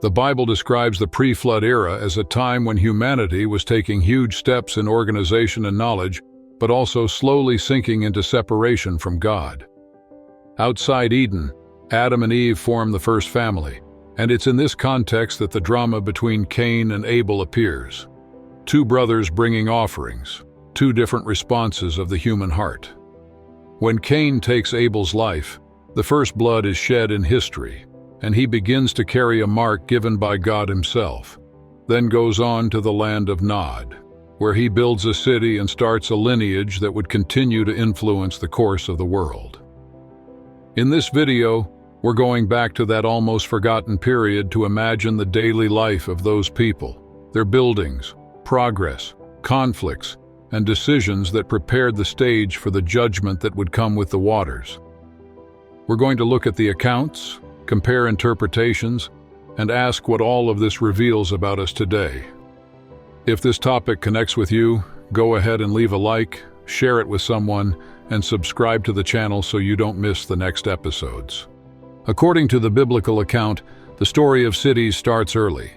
The Bible describes the pre-flood era as a time when humanity was taking huge steps in organization and knowledge, but also slowly sinking into separation from God. Outside Eden, Adam and Eve form the first family, and it's in this context that the drama between Cain and Abel appears. Two brothers bringing offerings, two different responses of the human heart. When Cain takes Abel's life, the first blood is shed in history, and he begins to carry a mark given by God himself, then goes on to the land of Nod, where he builds a city and starts a lineage that would continue to influence the course of the world. In this video, we're going back to that almost forgotten period to imagine the daily life of those people, their buildings, progress, conflicts, and decisions that prepared the stage for the judgment that would come with the waters. We're going to look at the accounts, compare interpretations, and ask what all of this reveals about us today. If this topic connects with you, go ahead and leave a like, share it with someone, and subscribe to the channel so you don't miss the next episodes. According to the biblical account, the story of cities starts early.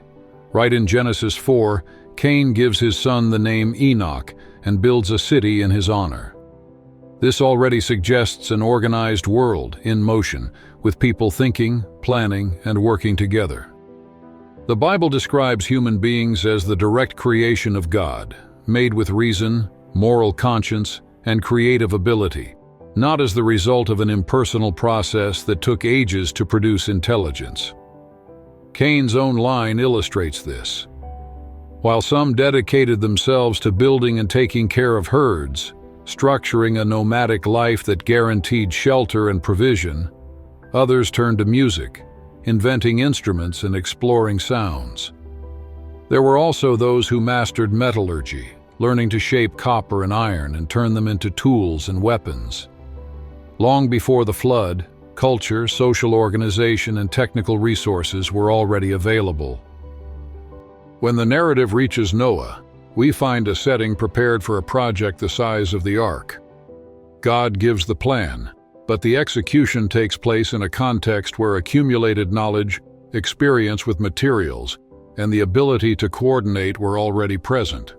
Right in Genesis 4, Cain gives his son the name Enoch and builds a city in his honor. This already suggests an organized world in motion, with people thinking, planning, and working together. The Bible describes human beings as the direct creation of God, made with reason, moral conscience, and creative ability, not as the result of an impersonal process that took ages to produce intelligence. Cain's own line illustrates this. While some dedicated themselves to building and taking care of herds, structuring a nomadic life that guaranteed shelter and provision, others turned to music, inventing instruments and exploring sounds. There were also those who mastered metallurgy, learning to shape copper and iron and turn them into tools and weapons. Long before the flood, culture, social organization, and technical resources were already available. When the narrative reaches Noah, we find a setting prepared for a project the size of the ark. God gives the plan, but the execution takes place in a context where accumulated knowledge, experience with materials, and the ability to coordinate were already present.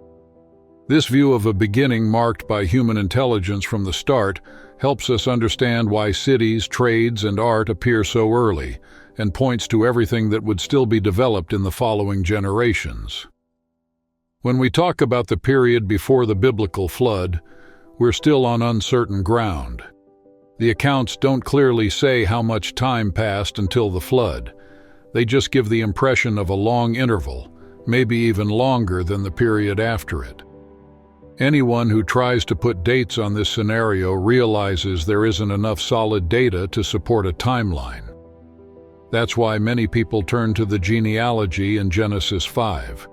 This view of a beginning marked by human intelligence from the start helps us understand why cities, trades, and art appear so early, and points to everything that would still be developed in the following generations. When we talk about the period before the biblical flood, we're still on uncertain ground. The accounts don't clearly say how much time passed until the flood. They just give the impression of a long interval, maybe even longer than the period after it. Anyone who tries to put dates on this scenario realizes there isn't enough solid data to support a timeline. That's why many people turn to the genealogy in Genesis 5.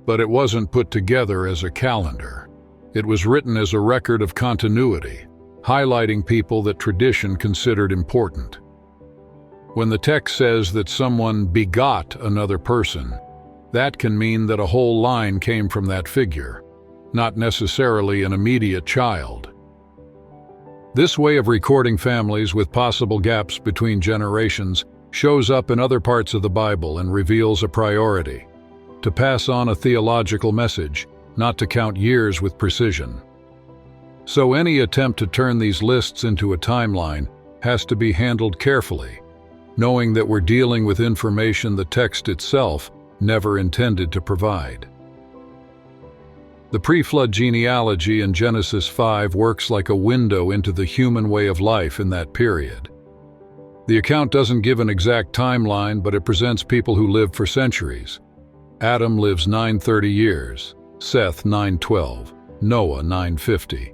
But it wasn't put together as a calendar. It was written as a record of continuity, highlighting people that tradition considered important. When the text says that someone begot another person, that can mean that a whole line came from that figure, not necessarily an immediate child. This way of recording families with possible gaps between generations shows up in other parts of the Bible and reveals a priority: to pass on a theological message, not to count years with precision. So any attempt to turn these lists into a timeline has to be handled carefully, knowing that we're dealing with information the text itself never intended to provide. The pre-flood genealogy in Genesis 5 works like a window into the human way of life in that period. The account doesn't give an exact timeline, but it presents people who lived for centuries. Adam lives 930 years, Seth 912, Noah 950.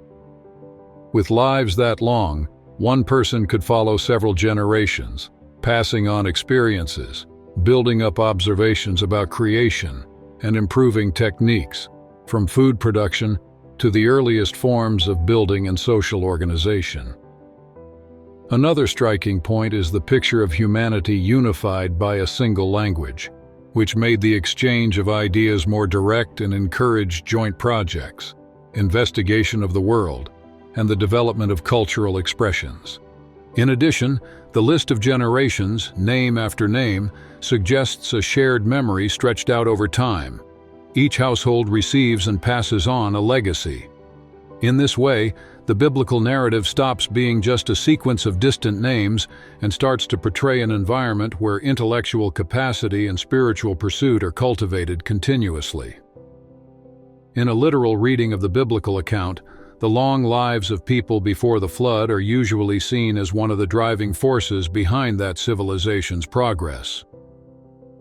With lives that long, one person could follow several generations, passing on experiences, building up observations about creation, and improving techniques, from food production to the earliest forms of building and social organization. Another striking point is the picture of humanity unified by a single language, which made the exchange of ideas more direct and encouraged joint projects, investigation of the world, and the development of cultural expressions. In addition, the list of generations, name after name, suggests a shared memory stretched out over time. Each household receives and passes on a legacy. In this way, the biblical narrative stops being just a sequence of distant names and starts to portray an environment where intellectual capacity and spiritual pursuit are cultivated continuously. In a literal reading of the biblical account, the long lives of people before the flood are usually seen as one of the driving forces behind that civilization's progress.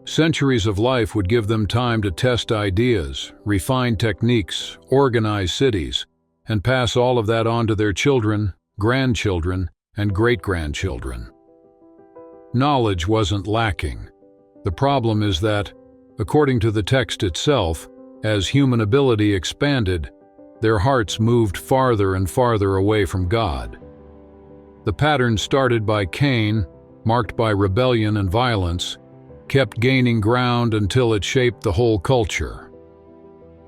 Centuries of life would give them time to test ideas, refine techniques, organize cities, and pass all of that on to their children, grandchildren, and great-grandchildren. Knowledge wasn't lacking. The problem is that, according to the text itself, as human ability expanded, their hearts moved farther and farther away from God. The pattern started by Cain, marked by rebellion and violence, kept gaining ground until it shaped the whole culture.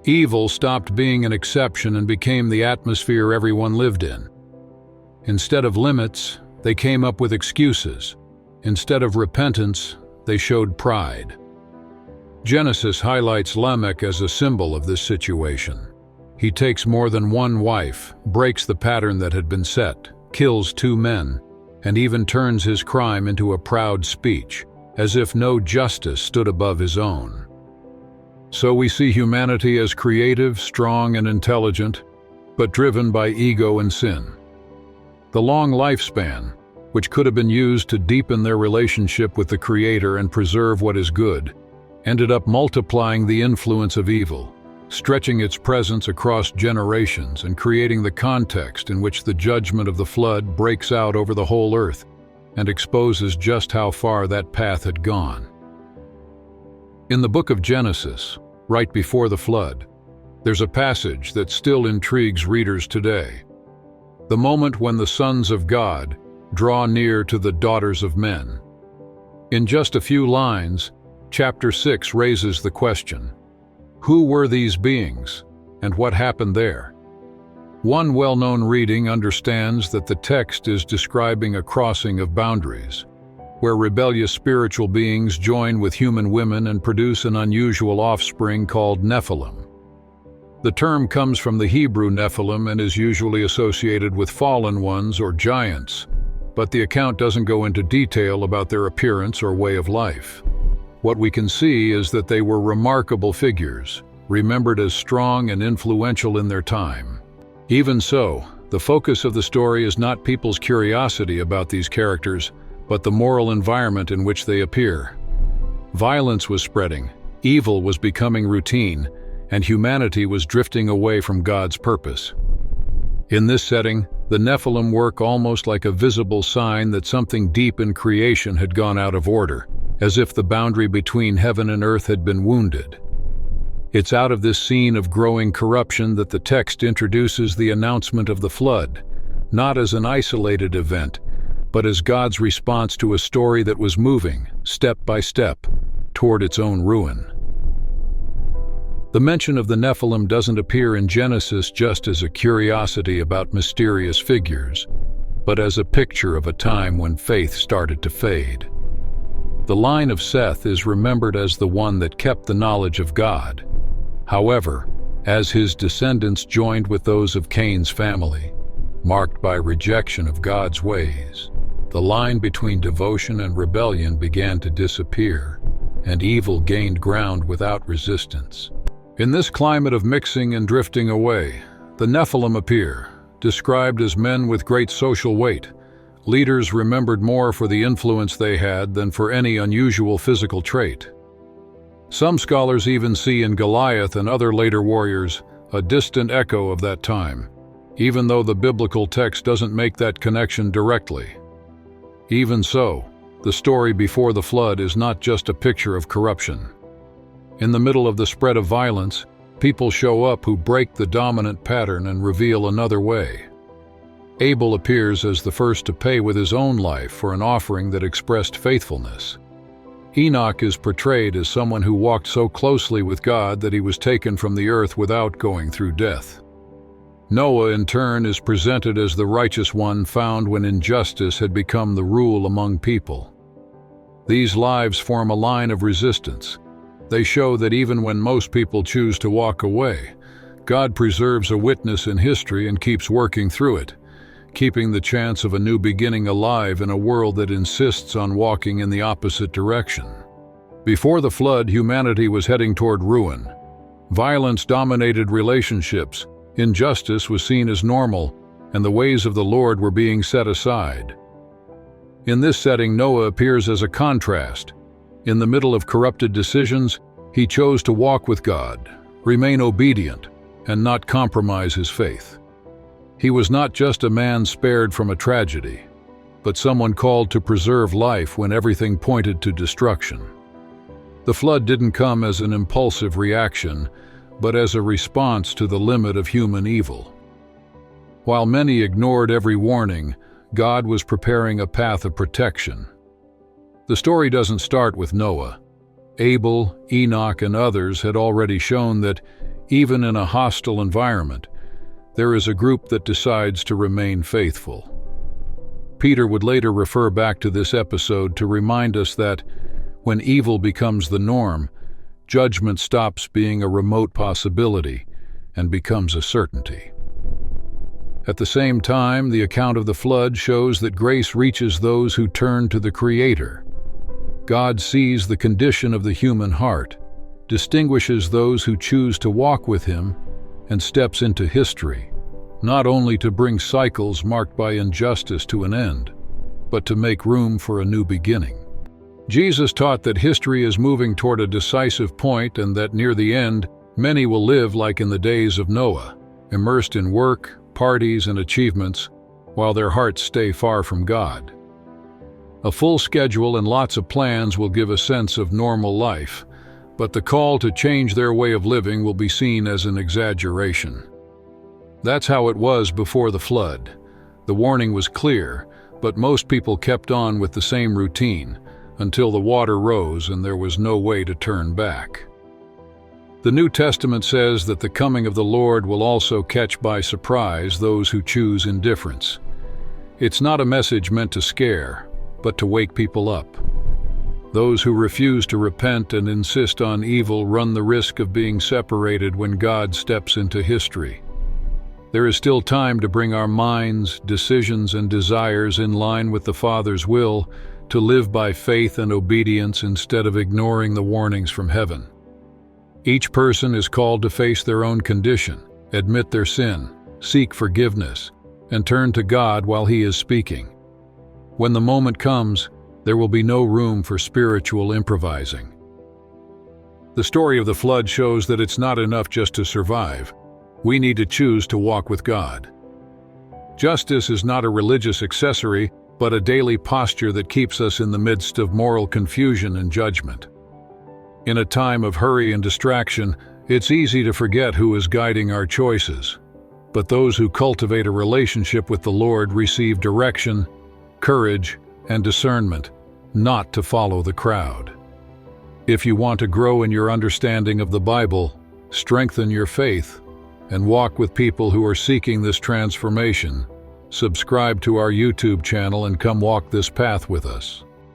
Evil stopped being an exception and became the atmosphere everyone lived in. Instead of limits, they came up with excuses. Instead of repentance, they showed pride. Genesis highlights Lamech as a symbol of this situation. He takes more than one wife, breaks the pattern that had been set, kills two men, and even turns his crime into a proud speech, as if no justice stood above his own. So we see humanity as creative, strong, and intelligent, but driven by ego and sin. The long lifespan, which could have been used to deepen their relationship with the Creator and preserve what is good, ended up multiplying the influence of evil, stretching its presence across generations and creating the context in which the judgment of the flood breaks out over the whole earth and exposes just how far that path had gone. In the book of Genesis, right before the flood, there's a passage that still intrigues readers today. The moment when the sons of God draw near to the daughters of men. In just a few lines, chapter 6 raises the question: who were these beings, and what happened there? One well-known reading understands that the text is describing a crossing of boundaries, where rebellious spiritual beings join with human women and produce an unusual offspring called Nephilim. The term comes from the Hebrew Nephilim and is usually associated with fallen ones or giants, but the account doesn't go into detail about their appearance or way of life. What we can see is that they were remarkable figures, remembered as strong and influential in their time. Even so, the focus of the story is not people's curiosity about these characters, but the moral environment in which they appear. Violence was spreading, evil was becoming routine, and humanity was drifting away from God's purpose. In this setting, the Nephilim work almost like a visible sign that something deep in creation had gone out of order, as if the boundary between heaven and earth had been wounded. It's out of this scene of growing corruption that the text introduces the announcement of the flood, not as an isolated event, but as God's response to a story that was moving, step by step, toward its own ruin. The mention of the Nephilim doesn't appear in Genesis just as a curiosity about mysterious figures, but as a picture of a time when faith started to fade. The line of Seth is remembered as the one that kept the knowledge of God. However, as his descendants joined with those of Cain's family, marked by rejection of God's ways, the line between devotion and rebellion began to disappear, and evil gained ground without resistance. In this climate of mixing and drifting away, the Nephilim appear, described as men with great social weight, leaders remembered more for the influence they had than for any unusual physical trait. Some scholars even see in Goliath and other later warriors a distant echo of that time, even though the biblical text doesn't make that connection directly. Even so, the story before the flood is not just a picture of corruption. In the middle of the spread of violence, people show up who break the dominant pattern and reveal another way. Abel appears as the first to pay with his own life for an offering that expressed faithfulness. Enoch is portrayed as someone who walked so closely with God that he was taken from the earth without going through death. Noah, in turn, is presented as the righteous one found when injustice had become the rule among people. These lives form a line of resistance. They show that even when most people choose to walk away, God preserves a witness in history and keeps working through it, keeping the chance of a new beginning alive in a world that insists on walking in the opposite direction. Before the flood, humanity was heading toward ruin. Violence dominated relationships, injustice was seen as normal, and the ways of the Lord were being set aside. In this setting, Noah appears as a contrast. In the middle of corrupted decisions, he chose to walk with God, remain obedient, and not compromise his faith. He was not just a man spared from a tragedy, but someone called to preserve life when everything pointed to destruction. The flood didn't come as an impulsive reaction, but as a response to the limit of human evil. While many ignored every warning, God was preparing a path of protection. The story doesn't start with Noah. Abel, Enoch, and others had already shown that, even in a hostile environment, there is a group that decides to remain faithful. Peter would later refer back to this episode to remind us that, when evil becomes the norm, judgment stops being a remote possibility and becomes a certainty. At the same time, the account of the flood shows that grace reaches those who turn to the Creator. God sees the condition of the human heart, distinguishes those who choose to walk with Him, and steps into history, not only to bring cycles marked by injustice to an end, but to make room for a new beginning. Jesus taught that history is moving toward a decisive point and that near the end, many will live like in the days of Noah, immersed in work, parties, and achievements, while their hearts stay far from God. A full schedule and lots of plans will give a sense of normal life, but the call to change their way of living will be seen as an exaggeration. That's how it was before the flood. The warning was clear, but most people kept on with the same routine until the water rose and there was no way to turn back. The New Testament says that the coming of the Lord will also catch by surprise those who choose indifference. It's not a message meant to scare, but to wake people up. Those who refuse to repent and insist on evil run the risk of being separated when God steps into history. There is still time to bring our minds, decisions, and desires in line with the Father's will, to live by faith and obedience instead of ignoring the warnings from heaven. Each person is called to face their own condition, admit their sin, seek forgiveness, and turn to God while He is speaking. When the moment comes, there will be no room for spiritual improvising. The story of the flood shows that it's not enough just to survive. We need to choose to walk with God. Justice is not a religious accessory, but a daily posture that keeps us in the midst of moral confusion and judgment. In a time of hurry and distraction, it's easy to forget who is guiding our choices. But those who cultivate a relationship with the Lord receive direction, courage, and discernment, not to follow the crowd. If you want to grow in your understanding of the Bible, strengthen your faith, and walk with people who are seeking this transformation, subscribe to our YouTube channel and come walk this path with us.